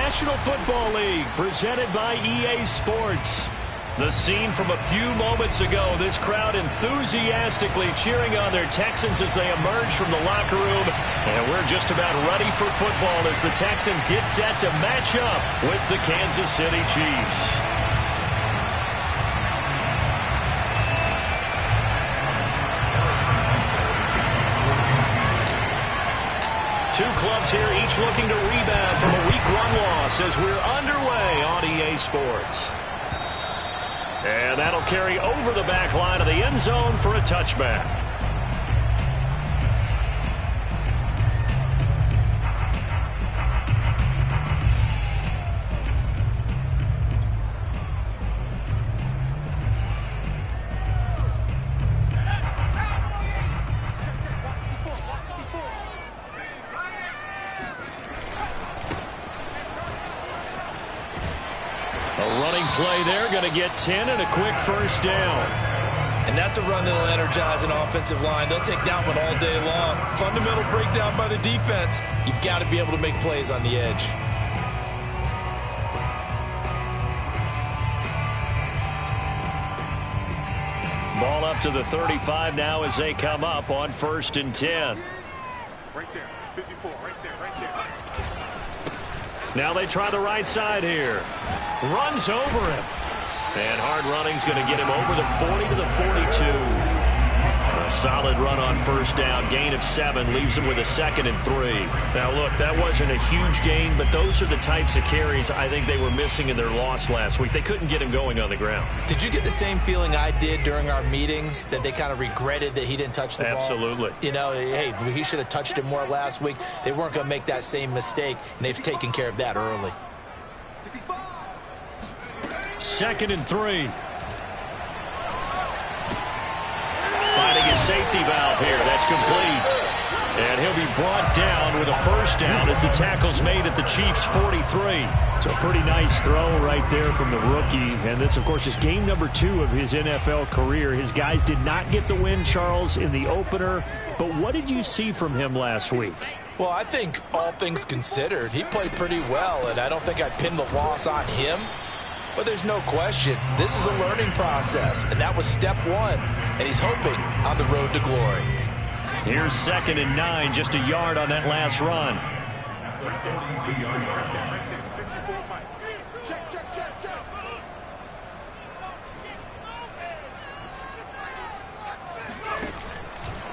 National Football League, presented by EA Sports. The scene from a few moments ago, this crowd enthusiastically cheering on their Texans as they emerge from the locker room. And we're just about ready for football as the Texans get set to match up with the Kansas City Chiefs. Two clubs here, each looking to rebound from a week 1 loss as we're underway on EA Sports. And that'll carry over the back line of the end zone for a touchback. Play there, going to get 10 and a quick first down. And that's a run that'll energize an offensive line. They'll take that one all day long. Fundamental breakdown by the defense. You've got to be able to make plays on the edge. Ball up to the 35 now as they come up on 1st and 10. Right there, 54, right there, right there. Now they try the right side here. Runs over him. And hard running's going to get him over the 40 to the 42. A solid run on first down. Gain of 7 leaves him with a 2nd and 3. Now, look, that wasn't a huge gain, but those are the types of carries I think they were missing in their loss last week. They couldn't get him going on the ground. Did you get the same feeling I did during our meetings, that they kind of regretted that he didn't touch the ball? Absolutely. You know, hey, he should have touched it more last week. They weren't going to make that same mistake, and they've taken care of that early. 2nd and 3. Finding a safety valve here. That's complete. And he'll be brought down with a first down as the tackle's made at the Chiefs' 43. So a pretty nice throw right there from the rookie. And this, of course, is game number 2 of his NFL career. His guys did not get the win, Charles, in the opener. But what did you see from him last week? Well, I think all things considered, he played pretty well, and I don't think I'd pin the loss on him. But there's no question, this is a learning process, and that was step 1, and he's hoping on the road to glory. Here's 2nd and 9, just a yard on that last run.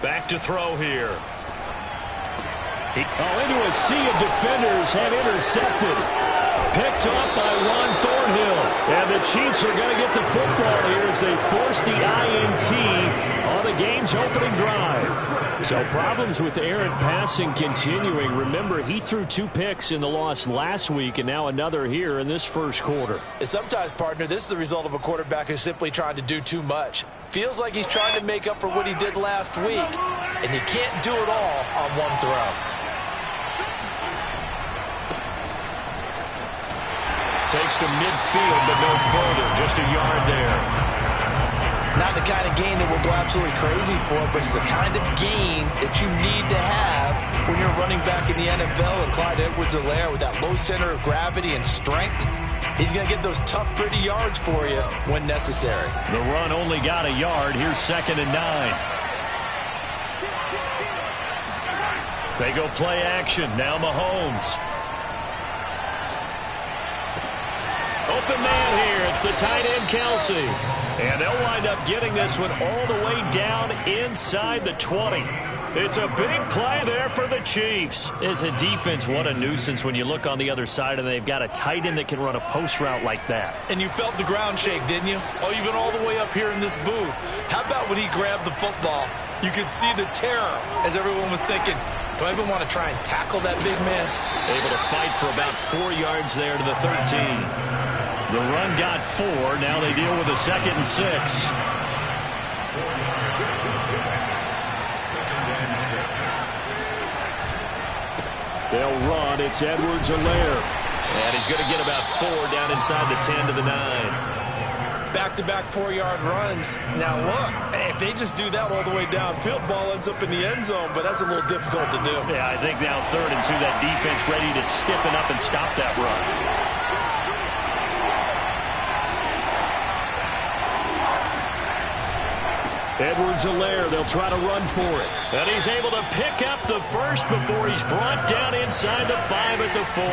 Back to throw here. Into a sea of defenders and intercepted. Picked off by Ron Thornhill. And the Chiefs are going to get the football here as they force the INT on the game's opening drive. So problems with errant passing continuing. Remember, he threw 2 picks in the loss last week and now another here in this first quarter. And sometimes, partner, this is the result of a quarterback who's simply trying to do too much. Feels like he's trying to make up for what he did last week, and you can't do it all on one throw. Takes to midfield, but no further. Just a yard there. Not the kind of gain that we'll go absolutely crazy for, but it's the kind of gain that you need to have when you're running back in the NFL. And Clyde Edwards-Helaire, with that low center of gravity and strength, he's going to get those tough, gritty yards for you when necessary. The run only got a yard. Here's 2nd and 9. They go play action. Now Mahomes. Open man here. It's the tight end, Kelsey. And they'll wind up getting this one all the way down inside the 20. It's a big play there for the Chiefs. As a defense, what a nuisance when you look on the other side and they've got a tight end that can run a post route like that. And you felt the ground shake, didn't you? Oh, you've been all the way up here in this booth. How about when he grabbed the football? You could see the terror as everyone was thinking, do I even want to try and tackle that big man? Able to fight for about 4 yards there to the 13. The run got 4. Now they deal with a 2nd and 6. They'll run. It's Edwards-Helaire. And he's going to get about 4 down inside the 10 to the 9. back-to-back 4-yard runs. Now, look, if they just do that all the way downfield, ball ends up in the end zone, but that's a little difficult to do. Yeah, I think now 3rd and 2, that defense ready to stiffen up and stop that run. Edwards-Helaire, they'll try to run for it. And he's able to pick up the first before he's brought down inside the 5 at the 4.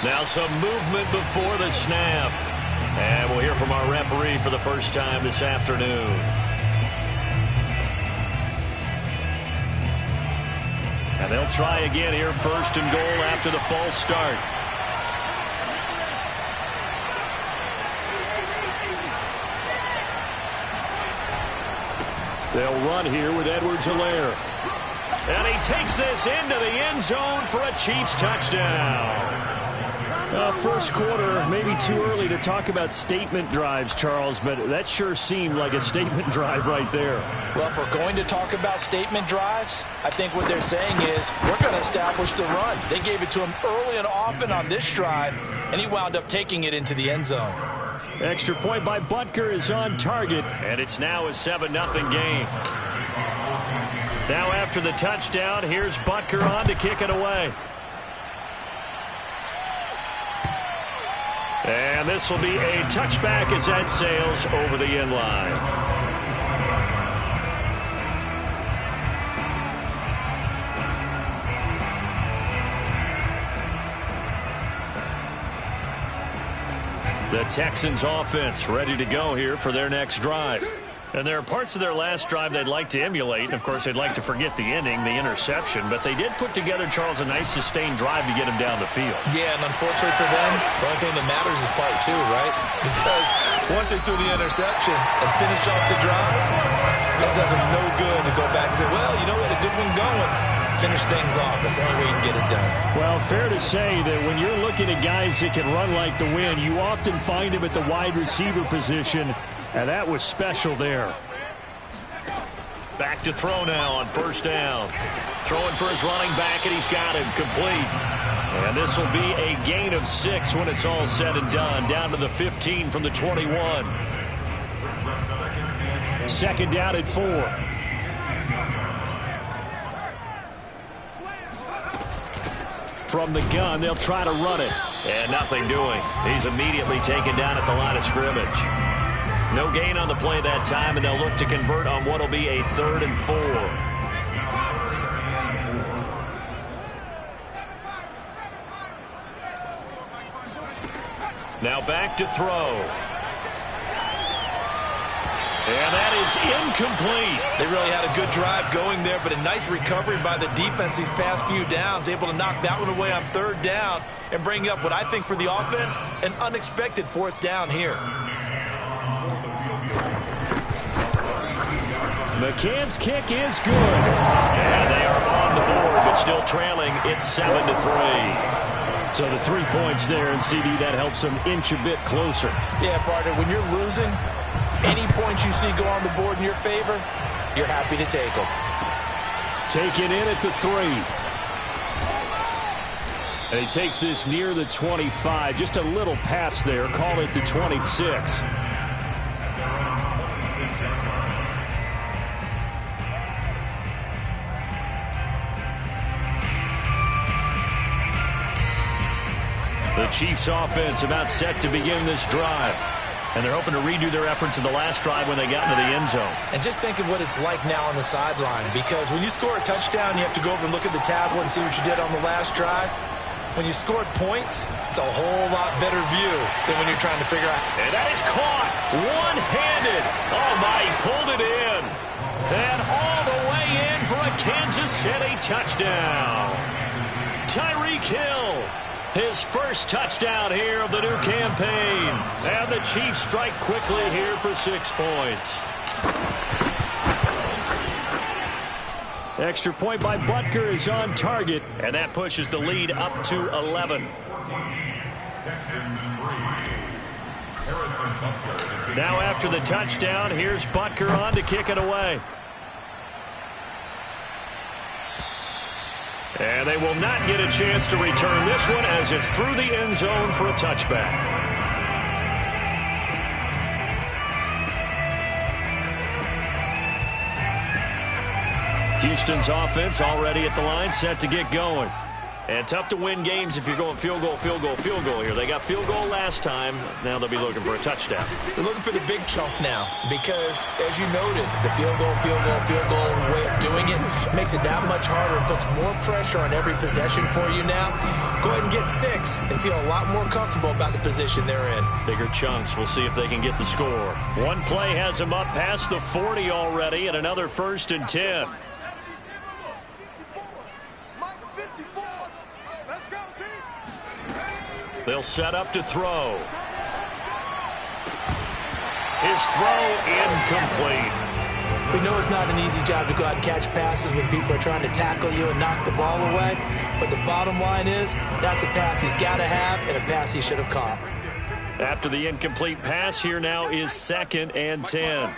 Now some movement before the snap. And we'll hear from our referee for the first time this afternoon. And they'll try again here, 1st and goal after the false start. They'll run here with Edwards-Helaire. And he takes this into the end zone for a Chiefs touchdown. First quarter, maybe too early to talk about statement drives, Charles, but that sure seemed like a statement drive right there. Well, if we're going to talk about statement drives, I think what they're saying is we're going to establish the run. They gave it to him early and often on this drive, and he wound up taking it into the end zone. Extra point by Butker is on target, and it's now a 7-0 game. Now after the touchdown, here's Butker on to kick it away. And this will be a touchback as that sails over the end line. The Texans offense ready to go here for their next drive. And there are parts of their last drive they'd like to emulate. And, of course, they'd like to forget the ending, the interception. But they did put together, Charles, a nice sustained drive to get him down the field. Yeah, and unfortunately for them, the only thing that matters is part 2, right? Because once they threw the interception and finished off the drive, that does them no good to go back and say, well, you know what, a good one going. Finish things off. That's the only way you can get it done. Well, fair to say that when you're looking at guys that can run like the wind, you often find them at the wide receiver position, and that was special there. Back to throw now on 1st down. Throwing for his running back, and he's got him complete. And this will be a gain of 6 when it's all said and done. Down to the 15 from the 21. 2nd down at 4. From the gun, they'll try to run it. And nothing doing. He's immediately taken down at the line of scrimmage. No gain on the play that time, and they'll look to convert on what will be a 3rd and 4. Now back to throw. And that is incomplete. They really had a good drive going there, but a nice recovery by the defense these past few downs, able to knock that one away on 3rd down and bring up what I think for the offense, an unexpected 4th down here. McCann's kick is good. And they are on the board, but still trailing. It's 7-3. So the 3 points there, and CD, that helps them inch a bit closer. Yeah, partner, when you're losing, any points you see go on the board in your favor, you're happy to take them. Taken in at the 3. And he takes this near the 25. Just a little pass there. Call it the 26. The Chiefs offense about set to begin this drive. And they're hoping to redo their efforts in the last drive when they got into the end zone. And just think of what it's like now on the sideline, because when you score a touchdown, you have to go over and look at the tablet and see what you did on the last drive. When you scored points, it's a whole lot better view than when you're trying to figure out. And that is caught one-handed. Oh, my, he pulled it in. And all the way in for a Kansas City touchdown. Tyreek Hill. His first touchdown here of the new campaign. And the Chiefs strike quickly here for 6 points. Extra point by Butker is on target. And that pushes the lead up to 11. Now after the touchdown, here's Butker on to kick it away. And they will not get a chance to return this one as it's through the end zone for a touchback. Houston's offense already at the line, set to get going. And tough to win games if you're going field goal, field goal, field goal here. They got field goal last time. Now they'll be looking for a touchdown. They're looking for the big chunk now because, as you noted, the field goal way of doing it makes it that much harder and puts more pressure on every possession for you now. Go ahead and get 6 and feel a lot more comfortable about the position they're in. Bigger chunks. We'll see if they can get the score. One play has them up past the 40 already, and another 1st and 10. They'll set up to throw. His throw incomplete. We know it's not an easy job to go out and catch passes when people are trying to tackle you and knock the ball away. But the bottom line is that's a pass he's got to have and a pass he should have caught. After the incomplete pass, here now is 2nd and 10.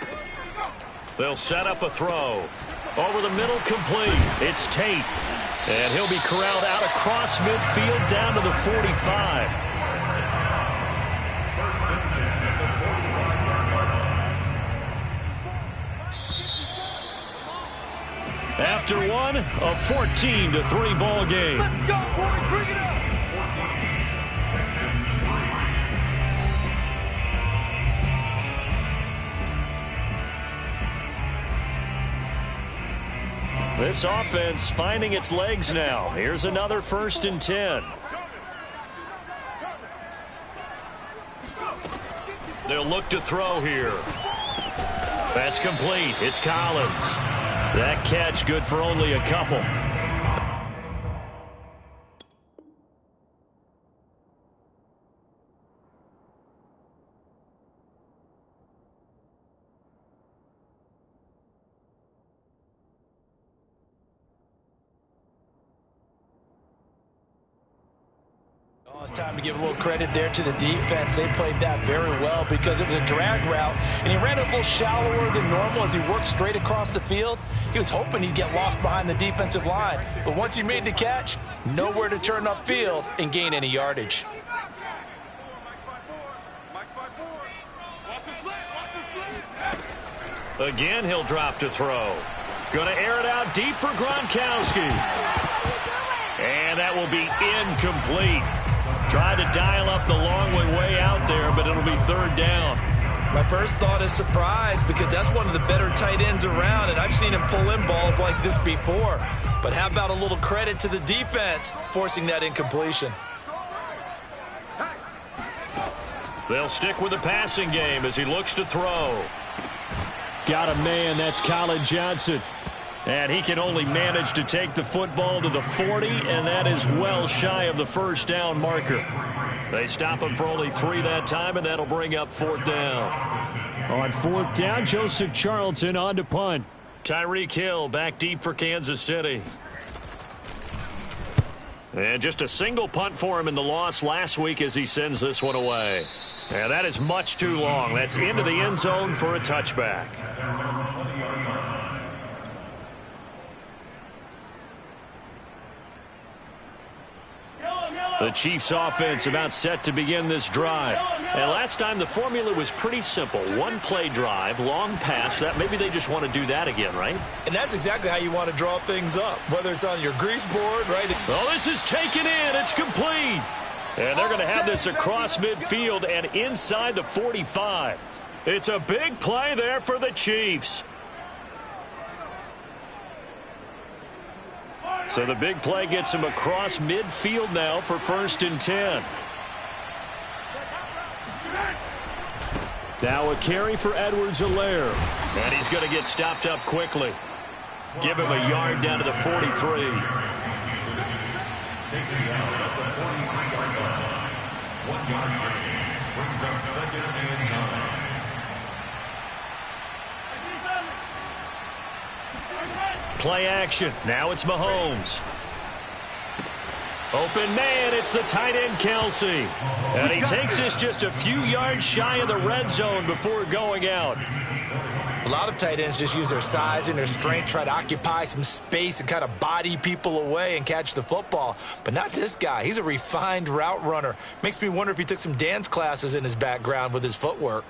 They'll set up a throw. Over the middle, complete. It's Tate. And he'll be corralled out across midfield down to the 45. After one, a 14-3 ball game. Let's go, boys. Bring it up. This offense finding its legs now. Here's another 1st and 10. They'll look to throw here. That's complete. It's Collins. That catch good for only a couple. It's time to give a little credit there to the defense. They played that very well because it was a drag route, and he ran a little shallower than normal as he worked straight across the field. He was hoping he'd get lost behind the defensive line, but once he made the catch, nowhere to turn upfield and gain any yardage. Again, he'll drop to throw. Going to air it out deep for Gronkowski. And that will be incomplete. Tried to dial up the long way out there, but it'll be 3rd down. My first thought is surprise because that's one of the better tight ends around, and I've seen him pull in balls like this before. But how about a little credit to the defense forcing that incompletion? They'll stick with the passing game as he looks to throw. Got a man, that's Colin Johnson. And he can only manage to take the football to the 40, and that is well shy of the 1st down marker. They stop him for only 3 that time, and that'll bring up 4th down. On 4th down, Joseph Charlton on to punt. Tyreek Hill back deep for Kansas City. And just a single punt for him in the loss last week as he sends this one away. And that is much too long. That's into the end zone for a touchback. The Chiefs offense about set to begin this drive. And last time the formula was pretty simple. One play drive, long pass. That maybe they just want to do that again, right? And that's exactly how you want to draw things up, whether it's on your grease board, right? Oh, this is taken in. It's complete. And they're going to have this across midfield and inside the 45. It's a big play there for the Chiefs. So the big play gets him across midfield now for 1st and 10. Now a carry for Edwards-Helaire. And he's going to get stopped up quickly. Give him a yard down to the 43. Taking out at the 43-yard line. 1 yard gain brings up 2nd and 9. Play action. Now it's Mahomes. Open man. It's the tight end, Kelsey. And he takes this just a few yards shy of the red zone before going out. A lot of tight ends just use their size and their strength, try to occupy some space and kind of body people away and catch the football. But not this guy. He's a refined route runner. Makes me wonder if he took some dance classes in his background with his footwork.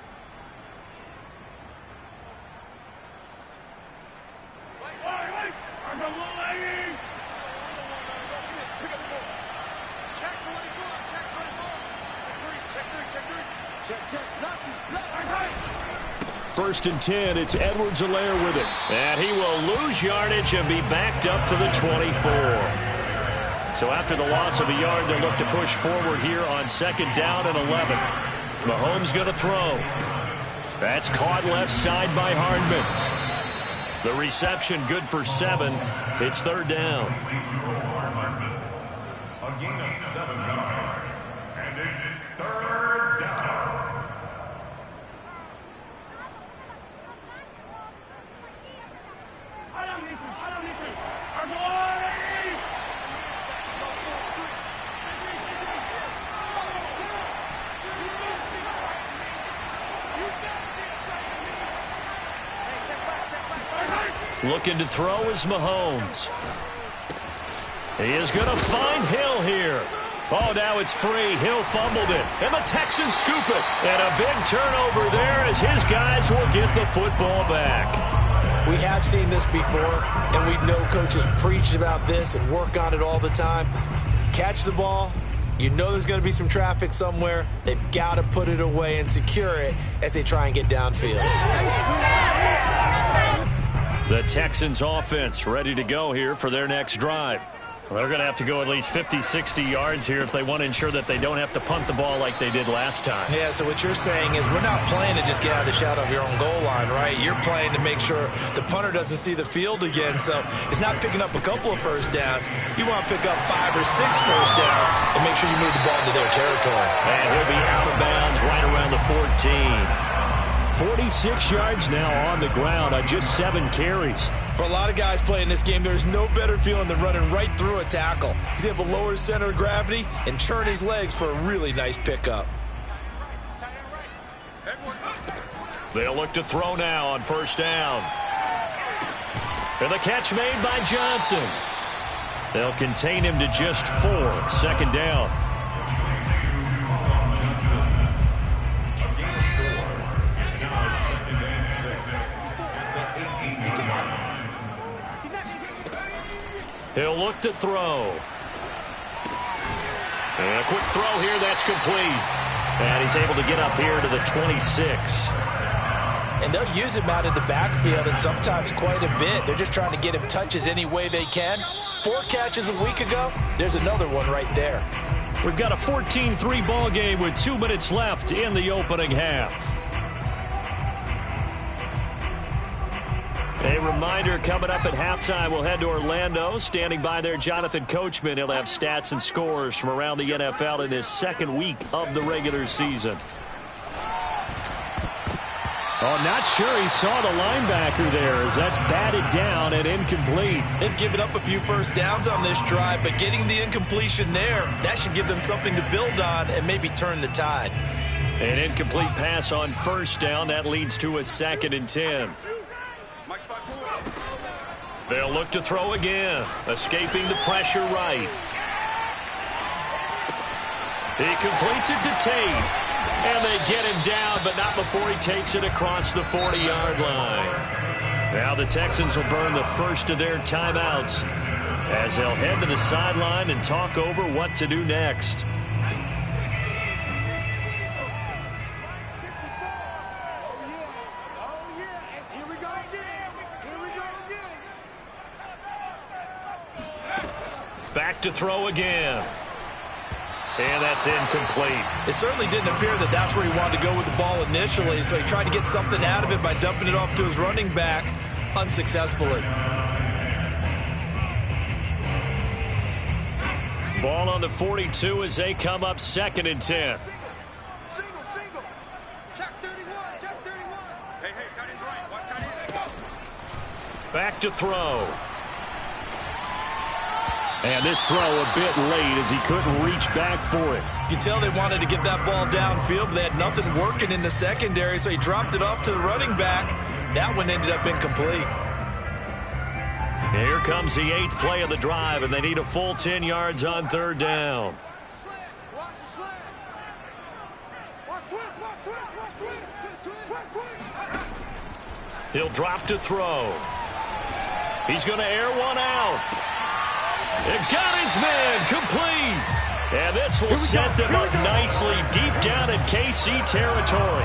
First and 10, it's Edwards-Helaire with it. And he will lose yardage and be backed up to the 24. So after the loss of a yard, they'll look to push forward here on 2nd down and 11. Mahomes going to throw. That's caught left side by Hardman. The reception good for 7. It's 3rd down. A gain of 7 yards. And it's 3rd down. Looking to throw is Mahomes. He is going to find Hill here. Oh, now it's free. Hill fumbled it. And the Texans scoop it. And a big turnover there as his guys will get the football back. We have seen this before, and we know coaches preach about this and work on it all the time. Catch the ball. You know there's going to be some traffic somewhere. They've got to put it away and secure it as they try and get downfield. The Texans offense ready to go here for their next drive. They're going to have to go at least 50, 60 yards here if they want to ensure that they don't have to punt the ball like they did last time. Yeah, so what you're saying is we're not playing to just get out of the shadow of your own goal line, right? You're playing to make sure the punter doesn't see the field again. So it's not picking up a couple of first downs. You want to pick up 5 or 6 first downs and make sure you move the ball into their territory. And he'll be out of bounds right around the 14. 46 yards now on the ground on just 7 carries. For a lot of guys playing this game, there's no better feeling than running right through a tackle. He's able to lower his center of gravity and churn his legs for a really nice pickup. They'll look to throw now on 1st down. And the catch made by Johnson. They'll contain him to just 4. 2nd down. He'll look to throw. And a quick throw here, that's complete. And he's able to get up here to the 26. And they'll use him out of the backfield, and sometimes quite a bit. They're just trying to get him touches any way they can. 4 catches a week ago. There's another one right there. We've got a 14-3 ball game with 2 minutes left in the opening half. A reminder, coming up at halftime, we'll head to Orlando. Standing by there, Jonathan Coachman. He'll have stats and scores from around the NFL in his 2nd week of the regular season. Oh, not sure he saw the linebacker there as that's batted down and incomplete. They've given up a few first downs on this drive, but getting the incompletion there, that should give them something to build on and maybe turn the tide. An incomplete pass on 1st down. That leads to a 2nd and 10. They'll look to throw again, escaping the pressure right. He completes it to Tate, and they get him down, but not before he takes it across the 40-yard line. Now the Texans will burn the first of their timeouts as they'll head to the sideline and talk over what to do next. Back to throw again. And that's incomplete. It certainly didn't appear that that's where he wanted to go with the ball initially, so he tried to get something out of it by dumping it off to his running back unsuccessfully. Ball on the 42 as they come up 2nd and 10. Single. Check 31. Hey, tight end's right. Watch tight end. Back to throw. And this throw a bit late as he couldn't reach back for it. You can tell they wanted to get that ball downfield, but they had nothing working in the secondary, so he dropped it off to the running back. That one ended up incomplete. Here comes the 8th play of the drive, and they need a full 10 yards on 3rd down. Watch the slant. Watch twist, watch twist, watch twist. He'll drop to throw. He's going to air one out. It got his man complete. And this will set them up nicely deep down in KC territory.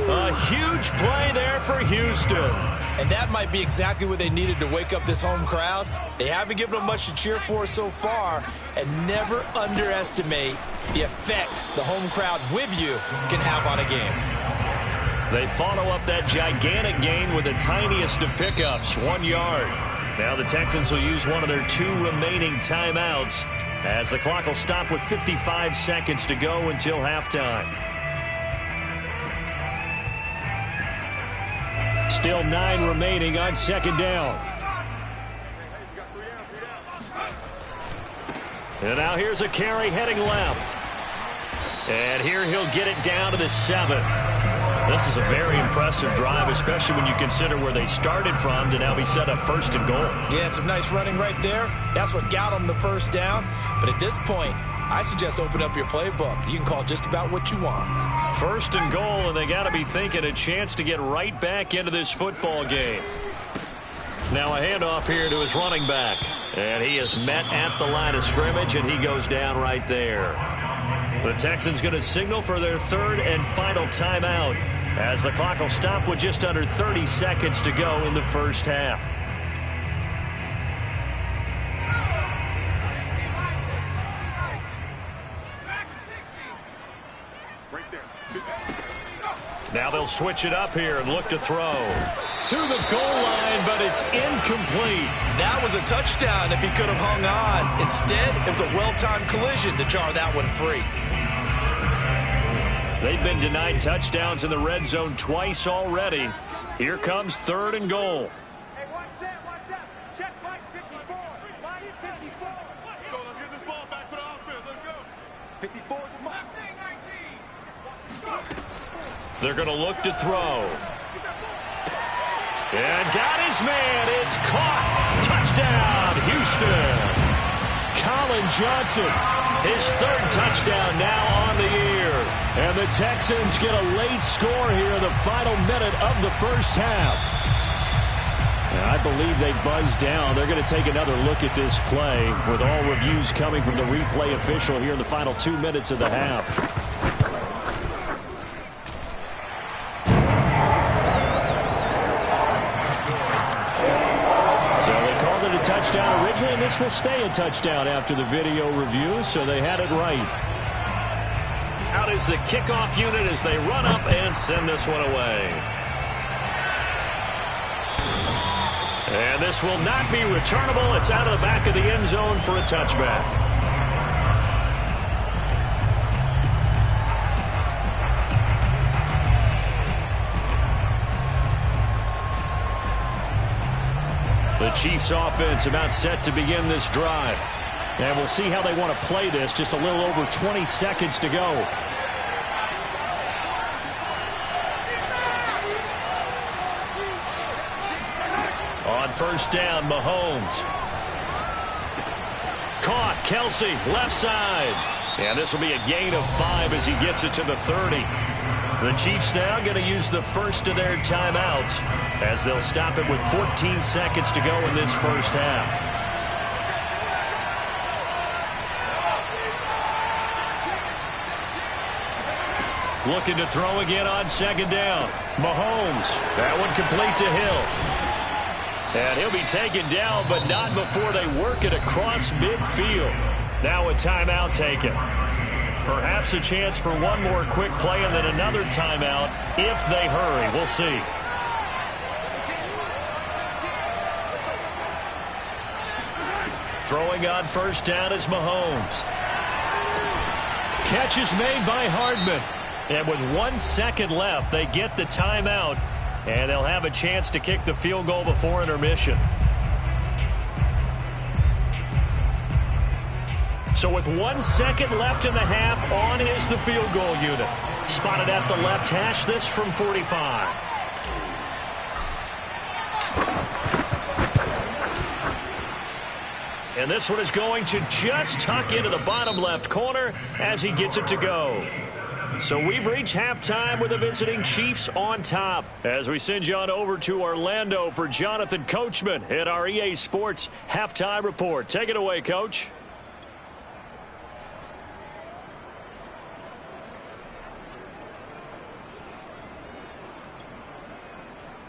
A huge play there for Houston. And that might be exactly what they needed to wake up this home crowd. They haven't given them much to cheer for so far. And never underestimate the effect the home crowd with you can have on a game. They follow up that gigantic gain with the tiniest of pickups, 1 yard. Now the Texans will use one of their 2 remaining timeouts as the clock will stop with 55 seconds to go until halftime. Still 9 remaining on 2nd down. And now here's a carry heading left. And here he'll get it down to the 7. This is a very impressive drive, especially when you consider where they started from to now be set up 1st and goal. Yeah, some nice running right there. That's what got them the 1st down. But at this point, I suggest open up your playbook. You can call just about what you want. 1st and goal, and they got to be thinking a chance to get right back into this football game. Now a handoff here to his running back. And he is met at the line of scrimmage, and he goes down right there. The Texans going to signal for their 3rd and final timeout as the clock will stop with just under 30 seconds to go in the 1st half. Now they'll switch it up here and look to throw. To the goal line, but it's incomplete. That was a touchdown if he could have hung on. Instead, it was a well-timed collision to jar that one free. They've been denied touchdowns in the red zone twice already. Here comes 3rd and goal. Hey, watch that. Check Mike 54. Mike 54. Let's go, let's get this ball back for the offense. Let's go. 54 is Mike. They're going to look to throw. And got his man. It's caught. Touchdown, Houston. Colin Johnson. His 3rd touchdown now on the year. And the Texans get a late score here in the final minute of the 1st half. And I believe they buzzed down. They're going to take another look at this play with all reviews coming from the replay official here in the final 2 minutes of the half. A touchdown originally, and this will stay a touchdown after the video review, so they had it right. Out is the kickoff unit as they run up and send this one away. And this will not be returnable. It's out of the back of the end zone for a touchback. The Chiefs offense about set to begin this drive. And we'll see how they want to play this. Just a little over 20 seconds to go. On 1st down, Mahomes. Caught, Kelsey, left side. And this will be a gain of 5 as he gets it to the 30. The Chiefs now going to use the 1st of their timeouts as they'll stop it with 14 seconds to go in this 1st half. Looking to throw again on 2nd down. Mahomes. That one complete to Hill. And he'll be taken down, but not before they work it across midfield. Now a timeout taken. Perhaps a chance for one more quick play and then another timeout if they hurry. We'll see. Throwing on 1st down is Mahomes. Catch is made by Hardman. And with 1 second left, they get the timeout. And they'll have a chance to kick the field goal before intermission. So with 1 second left in the half, on is the field goal unit. Spotted at the left hash, this from 45. And this one is going to just tuck into the bottom left corner as he gets it to go. So we've reached halftime with the visiting Chiefs on top. As we send you on over to Orlando for Jonathan Coachman at our EA Sports Halftime Report. Take it away, Coach.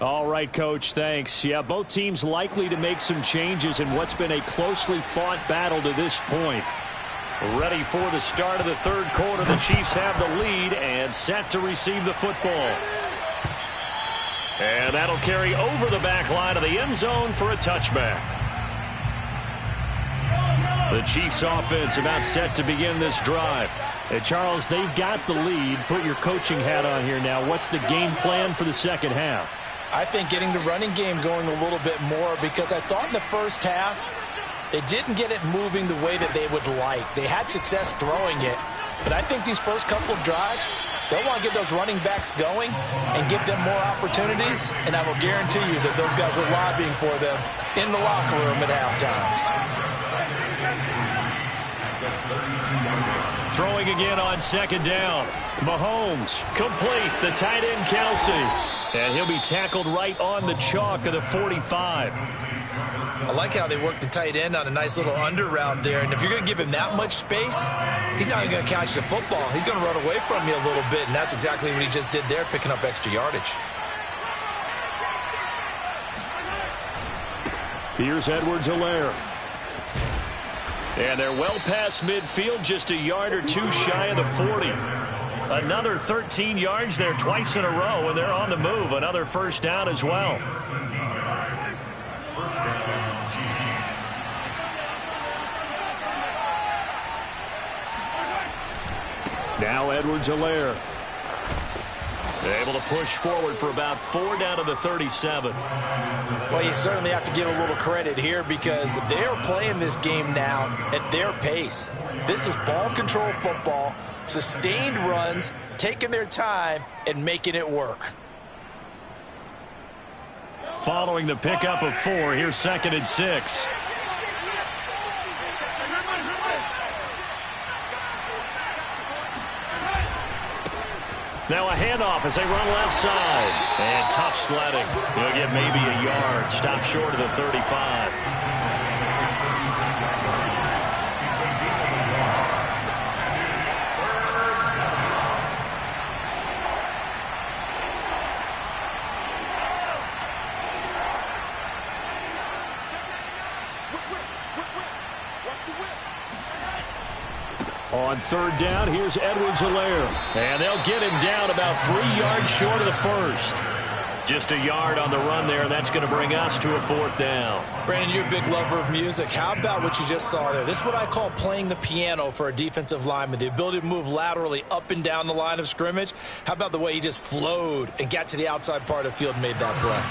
All right, Coach, thanks. Yeah, both teams likely to make some changes in what's been a closely fought battle to this point. Ready for the start of the third quarter. The Chiefs have the lead and set to receive the football. And that'll carry over the back line of the end zone for a touchback. The Chiefs offense about set to begin this drive. Hey, Charles, they've got the lead. Put your coaching hat on here now. What's the game plan for the second half? I think getting the running game going a little bit more, because I thought in the first half they didn't get it moving the way that they would like. They had success throwing it, but I think these first couple of drives, they'll want to get those running backs going and give them more opportunities, and I will guarantee you that those guys are lobbying for them in the locker room at halftime. Throwing again on second down. Mahomes complete. The tight end Kelsey. And he'll be tackled right on the chalk of the 45. I like how they work the tight end on a nice little under route there. And if you're going to give him that much space, he's not going to catch the football. He's going to run away from you a little bit, and that's exactly what he just did there, picking up extra yardage. Here's Edwards-Helaire. And they're well past midfield, just a yard or two shy of the 40. Another 13 yards there twice in a row, and they're on the move. Another first down as well. Now Edwards-Helaire. Able to push forward for about 4 down to the 37. Well, you certainly have to give a little credit here, because they're playing this game now at their pace. This is ball control football, sustained runs, taking their time and making it work. Following the pickup of 4, here's 2nd and 6. Now a handoff as they run left side. And tough sledding. He'll get maybe a yard. Stop short of the 35. On third down, here's Edwards-Helaire. And they'll get him down about 3 yards short of the first. Just a yard on the run there, and that's going to bring us to a 4th down. Brandon, you're a big lover of music. How about what you just saw there? This is what I call playing the piano for a defensive lineman, the ability to move laterally up and down the line of scrimmage. How about the way he just flowed and got to the outside part of the field and made that play?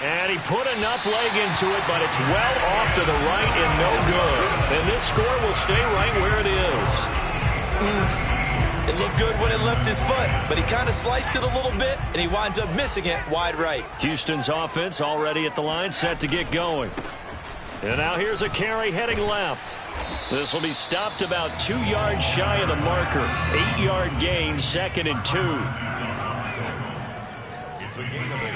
And he put enough leg into it, but it's well off to the right and no good. And this score will stay right where it is. It looked good when it left his foot, but he kind of sliced it a little bit, and he winds up missing it wide right. Houston's offense already at the line, set to get going. And now here's a carry heading left. This will be stopped about 2 yards shy of the marker. 8-yard gain, 2nd and 2. It's a gain of 8.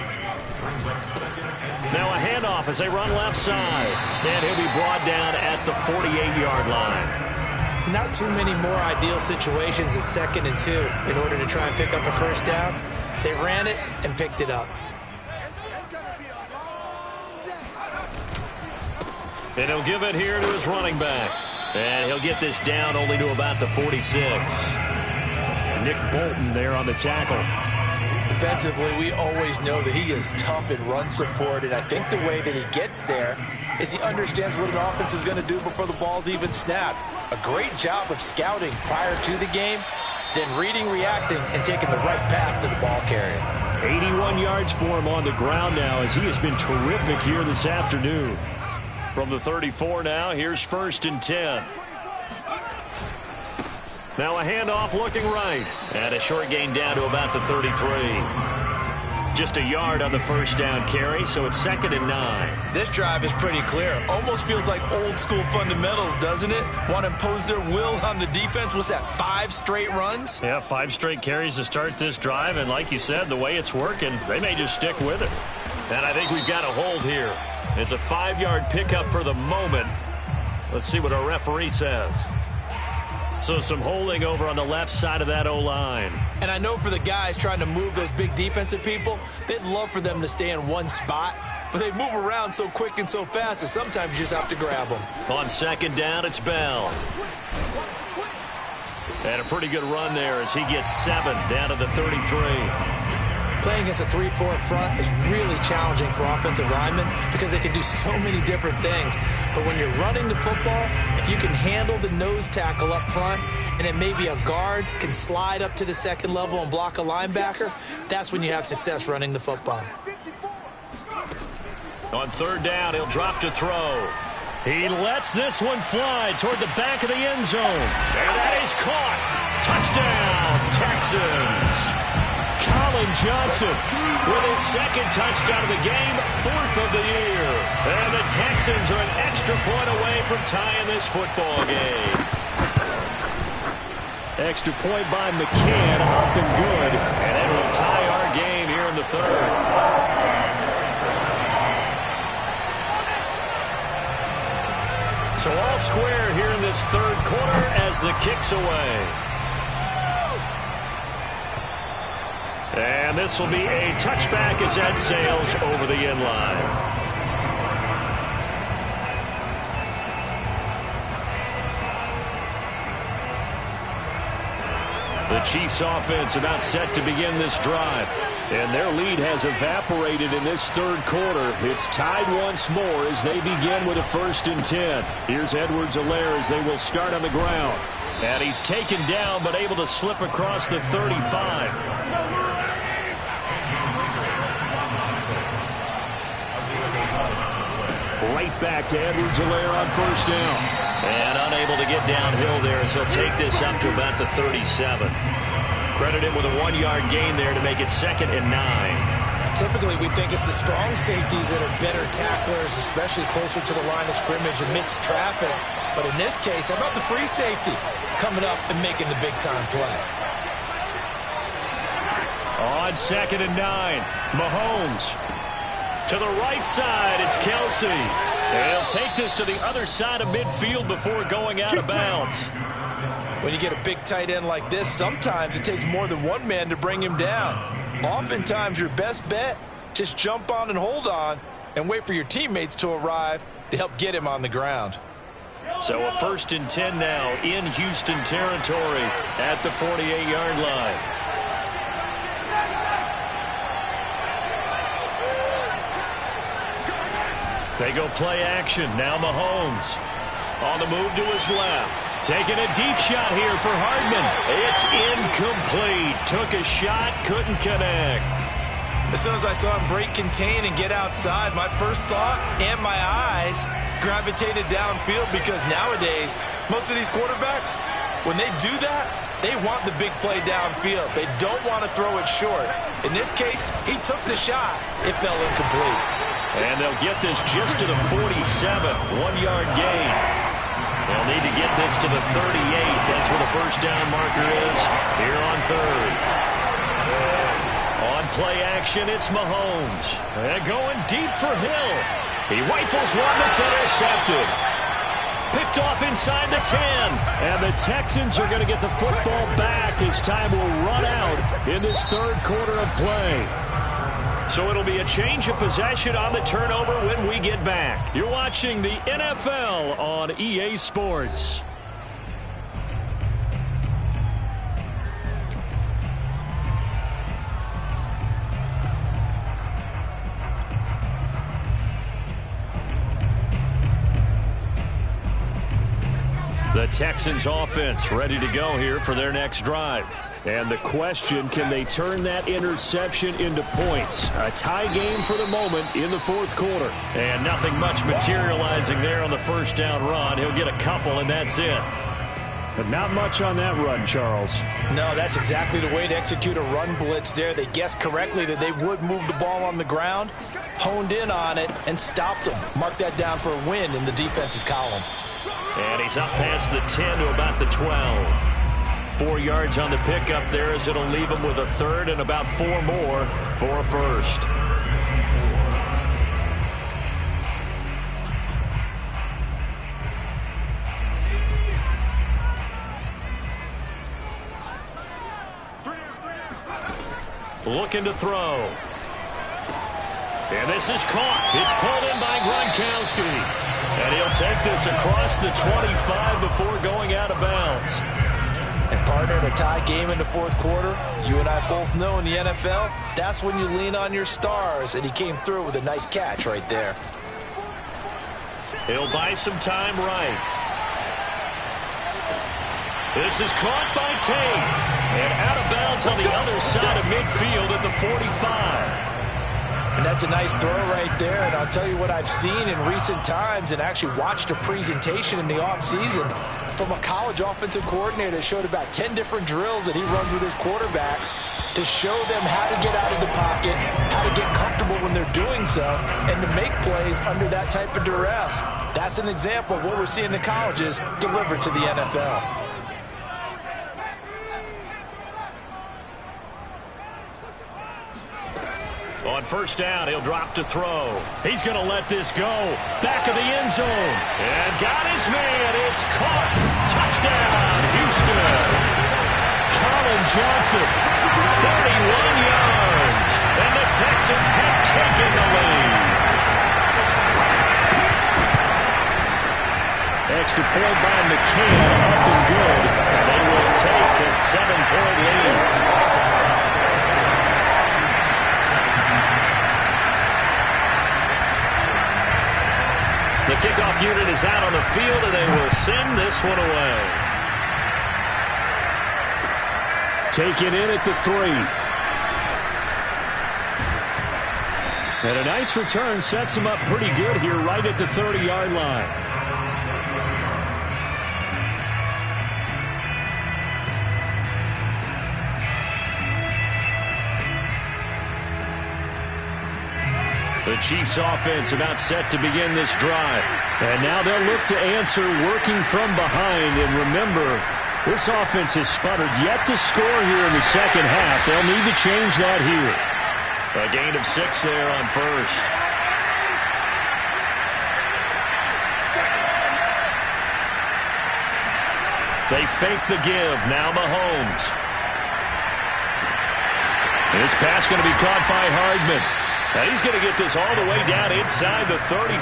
Now a handoff as they run left side. And he'll be brought down at the 48-yard line. Not too many more ideal situations at 2nd and 2 in order to try and pick up a first down. They ran it and picked it up. And he'll give it here to his running back. And he'll get this down only to about the 46. Nick Bolton there on the tackle. Defensively, we always know that he is tough in run support, and I think the way that he gets there is he understands what an offense is going to do before the ball's even snapped. A great job of scouting prior to the game, then reading, reacting, and taking the right path to the ball carrier. 81 yards for him on the ground now as he has been terrific here this afternoon. From the 34 now, here's 1st and 10. Now a handoff looking right. And a short gain down to about the 33. Just a yard on the first down carry, so it's 2nd and 9. This drive is pretty clear. Almost feels like old school fundamentals, doesn't it? Want to impose their will on the defense. What's that, 5 straight runs? Yeah, 5 straight carries to start this drive, and like you said, the way it's working, they may just stick with it. And I think we've got a hold here. It's a 5-yard pickup for the moment. Let's see what our referee says. So some holding over on the left side of that O-line. And I know for the guys trying to move those big defensive people, they'd love for them to stay in one spot. But they move around so quick and so fast that sometimes you just have to grab them. On 2nd down, it's Bell. And a pretty good run there as he gets 7 down to the 33. Playing against a 3-4 front is really challenging for offensive linemen because they can do so many different things. But when you're running the football, if you can handle the nose tackle up front and it may be a guard can slide up to the 2nd level and block a linebacker, that's when you have success running the football. On 3rd down, he'll drop to throw. He lets this one fly toward the back of the end zone. And that is caught. Touchdown, Texans. Colin Johnson with his 2nd touchdown of the game, 4th of the year. And the Texans are an extra point away from tying this football game. Extra point by McCann, up and good. And it will tie our game here in the 3rd. So all square here in this 3rd quarter as the kick's away. And this will be a touchback as that sails over the end line. The Chiefs offense about set to begin this drive. And their lead has evaporated in this 3rd quarter. It's tied once more as they begin with a 1st and 10. Here's Edwards-Helaire as they will start on the ground. And he's taken down but able to slip across the 35. Right back to Edwards-Helaire on 1st down. And unable to get downhill there, so take this up to about the 37. Credit him with a 1-yard gain there to make it 2nd and 9. Typically, we think it's the strong safeties that are better tacklers, especially closer to the line of scrimmage amidst traffic. But in this case, how about the free safety coming up and making the big-time play? On 2nd and 9, Mahomes. To the right side, it's Kelsey. And he'll take this to the other side of midfield before going out of bounds. When you get a big tight end like this, sometimes it takes more than one man to bring him down. Oftentimes, your best bet, just jump on and hold on and wait for your teammates to arrive to help get him on the ground. So a 1st and 10 now in Houston territory at the 48-yard line. They go play action. Now Mahomes on the move to his left. Taking a deep shot here for Hardman. It's incomplete. Took a shot, couldn't connect. As soon as I saw him break contain and get outside, my first thought and my eyes gravitated downfield because nowadays, most of these quarterbacks, when they do that, they want the big play downfield. They don't want to throw it short. In this case, he took the shot. It fell incomplete. And they'll get this just to the 47, 1-yard gain. They'll need to get this to the 38. That's where the first down marker is here on 3rd. On play action, it's Mahomes. And going deep for Hill. He rifles one that's intercepted. Picked off inside the 10. And the Texans are going to get the football back as time will run out in this 3rd quarter of play. So it'll be a change of possession on the turnover when we get back. You're watching the NFL on EA Sports. The Texans offense ready to go here for their next drive. And the question, can they turn that interception into points? A tie game for the moment in the fourth quarter. And nothing much materializing there on the first down run. He'll get a couple, and that's it. But not much on that run, Charles. No, that's exactly the way to execute a run blitz there. They guessed correctly that they would move the ball on the ground, honed in on it, and stopped them. Mark that down for a win in the defense's column. And he's up past the 10 to about the 12. 4 yards on the pickup there as it'll leave him with a third and about 4 more for a first. Looking to throw. And this is caught. It's pulled in by Gronkowski. And he'll take this across the 25 before going out of bounds. And partner, in a tie game in the fourth quarter, you and I both know in the NFL, that's when you lean on your stars, and he came through with a nice catch right there. He'll buy some time right. This is caught by Tate. And out of bounds on the other side of midfield at the 45. And that's a nice throw right there. And I'll tell you what I've seen in recent times and actually watched a presentation in the offseason from a college offensive coordinator that showed about 10 different drills that he runs with his quarterbacks to show them how to get out of the pocket, how to get comfortable when they're doing so, and to make plays under that type of duress. That's an example of what we're seeing in colleges delivered to the NFL. On first down, he'll drop to throw. He's going to let this go. Back of the end zone. And got his man. It's caught. Touchdown, Houston. Colin Johnson. 31 yards. And the Texans have taken the lead. Extra point by McCann, up and good. And they will take a 7-point lead. The kickoff unit is out on the field, and they will send this one away. Taken in at the 3. And a nice return sets him up pretty good here right at the 30-yard line. The Chiefs offense about set to begin this drive. And now they'll look to answer working from behind. And remember, this offense has sputtered yet to score here in the second half. They'll need to change that here. A gain of 6 there on first. They fake the give. Now Mahomes. This pass going to be caught by Hardman. And he's going to get this all the way down inside the 35.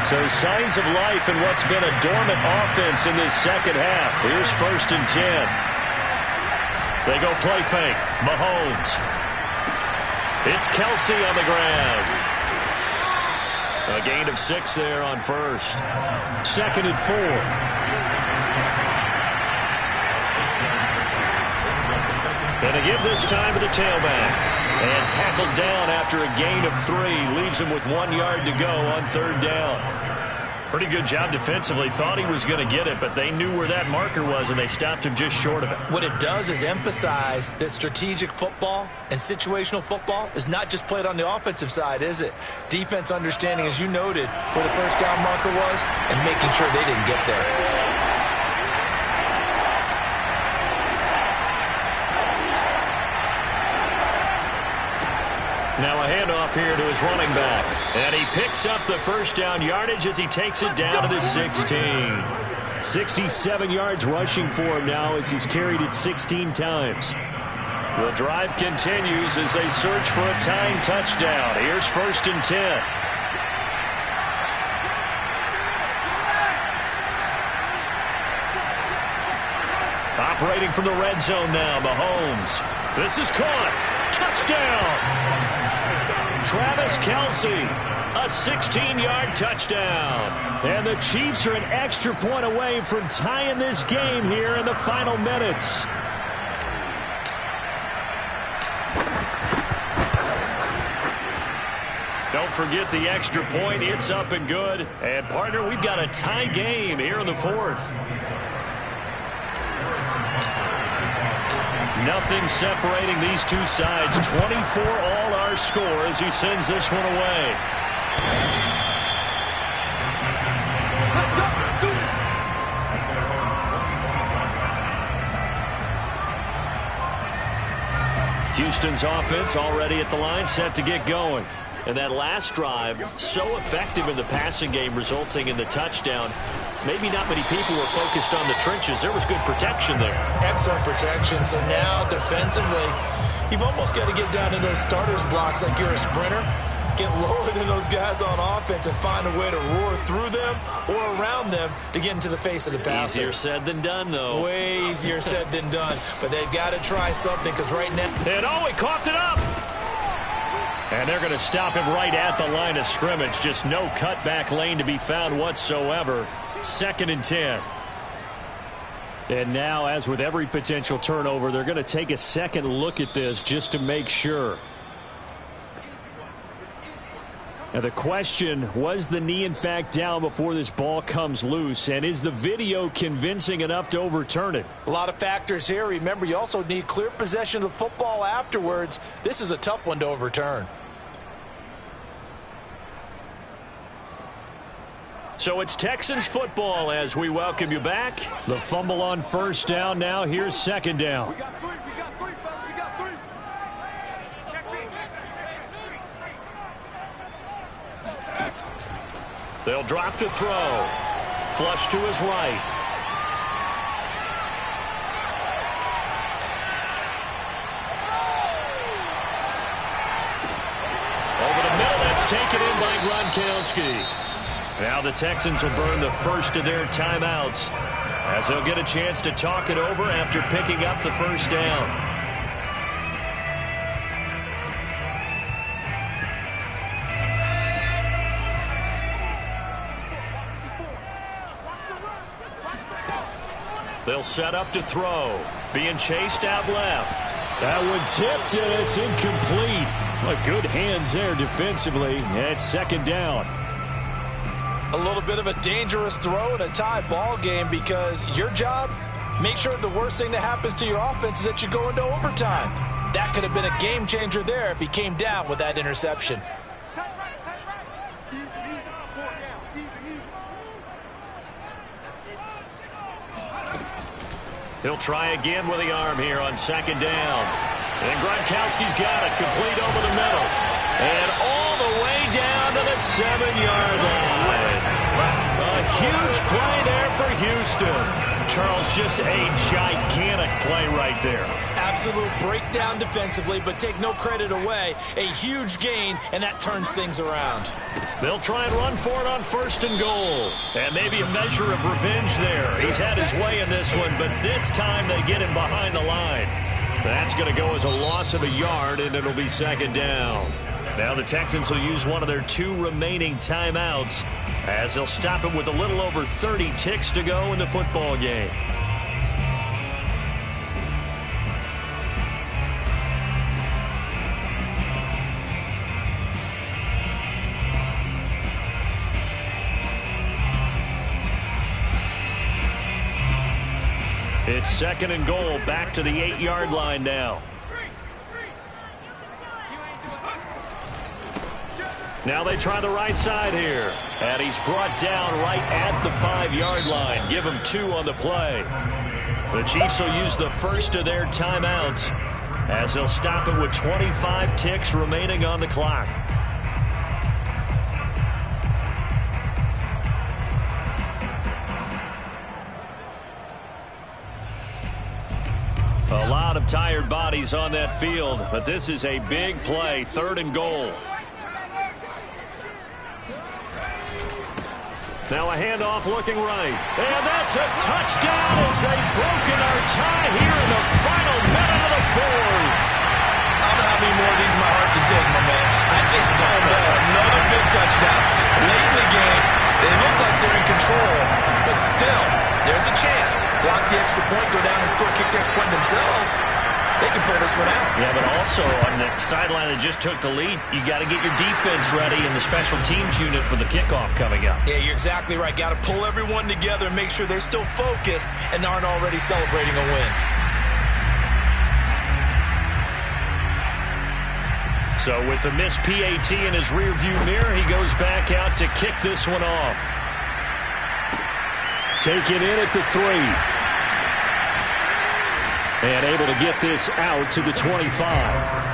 So signs of life in what's been a dormant offense in this second half. Here's 1st and 10. They go play fake. Mahomes. It's Kelsey on the ground. A gain of 6 there on first. 2nd and 4. And to give this time to the tailback. And tackled down after a gain of 3. Leaves him with 1 yard to go on 3rd down. Pretty good job defensively. Thought he was going to get it, but they knew where that marker was, and they stopped him just short of it. What it does is emphasize that strategic football and situational football is not just played on the offensive side, is it? Defense understanding, as you noted, where the first down marker was and making sure they didn't get there. Now a handoff here to his running back. And he picks up the first down yardage as he takes it down to the 16. 67 yards rushing for him now as he's carried it 16 times. The drive continues as they search for a tying touchdown. Here's 1st and 10. Operating from the red zone now, Mahomes. This is caught. Touchdown! Travis Kelsey, a 16-yard touchdown. And the Chiefs are an extra point away from tying this game here in the final minutes. Don't forget the extra point. It's up and good. And, partner, we've got a tie game here in the fourth. Nothing separating these two sides. 24 all our score as he sends this one away. Houston's offense already at the line, set to get going. And that last drive, so effective in the passing game, resulting in the touchdown. Maybe not many people were focused on the trenches. There was good protection there. Excellent protection. So now, defensively, you've almost got to get down to those starters blocks like you're a sprinter. Get lower than those guys on offense and find a way to roar through them or around them to get into the face of the passer. Easier said than done, though. Way easier said than done. But they've got to try something because right now... And he coughed it up! And they're going to stop him right at the line of scrimmage. Just no cutback lane to be found whatsoever. 2nd and 10. And now, as with every potential turnover, they're going to take a second look at this just to make sure. Now the question, was the knee in fact down before this ball comes loose? And is the video convincing enough to overturn it? A lot of factors here. Remember, you also need clear possession of the football afterwards. This is a tough one to overturn. So it's Texans football as we welcome you back. The fumble on first down now. Here's 2nd down. We got three, fellas, we got three. Check me. They'll drop to throw. Flush to his right. Over the middle, that's taken in by Gronkowski. Now the Texans will burn the first of their timeouts as they'll get a chance to talk it over after picking up the first down. They'll set up to throw. Being chased out left. That one tipped and it's incomplete. Well, good hands there defensively. And it's 2nd down. A little bit of a dangerous throw in a tie ball game because your job, make sure the worst thing that happens to your offense is that you go into overtime. That could have been a game changer there if he came down with that interception. Tight right. Even. 4 down. Even. He'll try again with the arm here on 2nd down. And Gronkowski's got it, complete over the middle. And all the way down to the 7-yard line. A huge play there for Houston. Charles, just a gigantic play right there. Absolute breakdown defensively, but take no credit away. A huge gain, and that turns things around. They'll try and run for it on 1st and goal. And maybe a measure of revenge there. He's had his way in this one, but this time they get him behind the line. That's going to go as a loss of a yard, and it'll be 2nd down. Now the Texans will use one of their 2 remaining timeouts as they'll stop him with a little over 30 ticks to go in the football game. It's 2nd and goal, back to the 8-yard line now. Now they try the right side here. And he's brought down right at the 5-yard line. Give him 2 on the play. The Chiefs will use the first of their timeouts as they'll stop it with 25 ticks remaining on the clock. A lot of tired bodies on that field, but this is a big play, 3rd and goal. Now a handoff looking right. And that's a touchdown as they've broken our tie here in the final minute of the 4th. I don't know how many more of these my heart can take, my man. I just don't know. Another big touchdown. Late in the game, they look like they're in control, but still, there's a chance. Block the extra point, go down and score, kick the extra point themselves. they can pull this one out. Yeah, but also on the sideline that just took the lead, you got to get your defense ready in the special teams unit for the kickoff coming up. Yeah, you're exactly right. Got to pull everyone together and make sure they're still focused and aren't already celebrating a win. So with the missed PAT in his rearview mirror, he goes back out to kick this one off. Taken in at the 3. And able to get this out to the 25.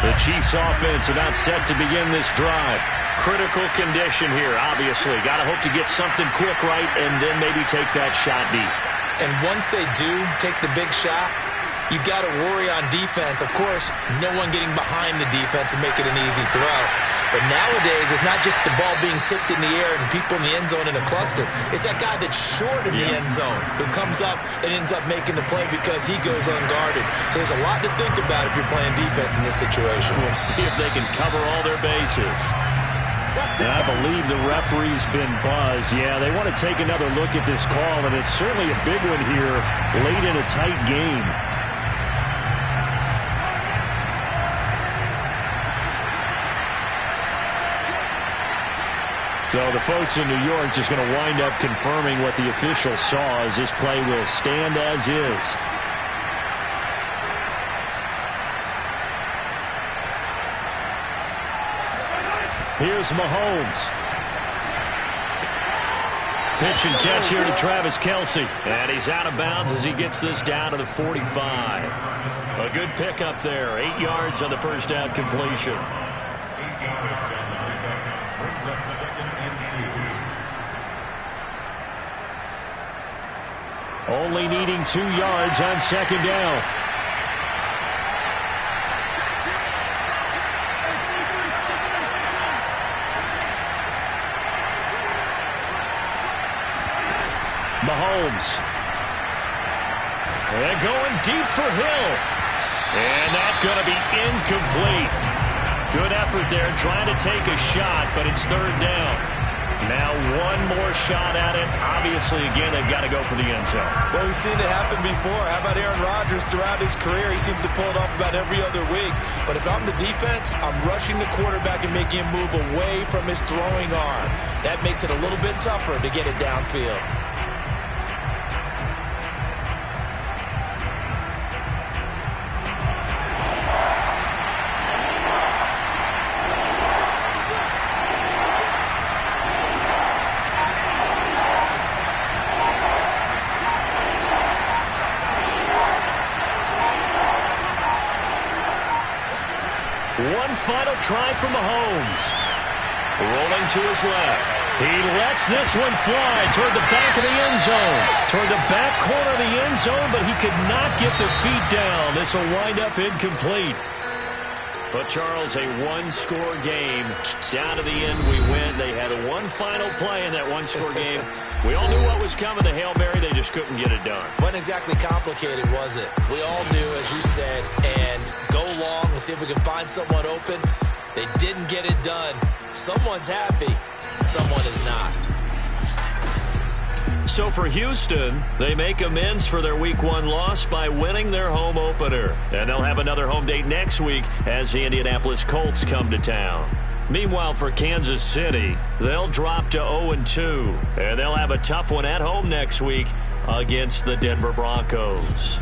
The Chiefs offense about set to begin this drive. Critical condition here, obviously. Got to hope to get something quick right and then maybe take that shot deep. And once they do take the big shot, you've got to worry on defense. Of course, no one getting behind the defense and make it an easy throw. But nowadays, it's not just the ball being tipped in the air and people in the end zone in a cluster. It's that guy that's short of the end zone who comes up and ends up making the play because he goes unguarded. So there's a lot to think about if you're playing defense in this situation. We'll see if they can cover all their bases. And I believe the referee's been buzzed. Yeah, they want to take another look at this call, and it's certainly a big one here late in a tight game. So the folks in New York just going to wind up confirming what the official saw as this play will stand as is. Here's Mahomes. Pitch and catch here to Travis Kelce. And he's out of bounds as he gets this down to the 45. A good pickup there. 8 yards on the first down completion. 8 yards on the pickup. Brings up 2nd and 2. Only needing 2 yards on 2nd down. Mahomes. They're going deep for Hill. And that's going to be incomplete. Good effort there trying to take a shot, but it's 3rd down. Now one more shot at it. Obviously, again, they've got to go for the end zone. Well, we've seen it happen before. How about Aaron Rodgers throughout his career? He seems to pull it off about every other week. But if I'm the defense, I'm rushing the quarterback and making him move away from his throwing arm. That makes it a little bit tougher to get it downfield. One final try from Mahomes. Rolling to his left. He lets this one fly toward the back of the end zone. Toward the back corner of the end zone, but he could not get the feet down. This will wind up incomplete. But, Charles, a one-score game. Down to the end, we win. They had one final play in that one-score game. We all knew what was coming, the Hail Mary. They just couldn't get it done. Wasn't exactly complicated, was it? We all knew, as you said, and go long and see if we can find someone open. They didn't get it done. Someone's happy. Someone is not. So for Houston, they make amends for their Week 1 loss by winning their home opener. And they'll have another home date next week as the Indianapolis Colts come to town. Meanwhile, for Kansas City, they'll drop to 0-2. And they'll have a tough one at home next week against the Denver Broncos.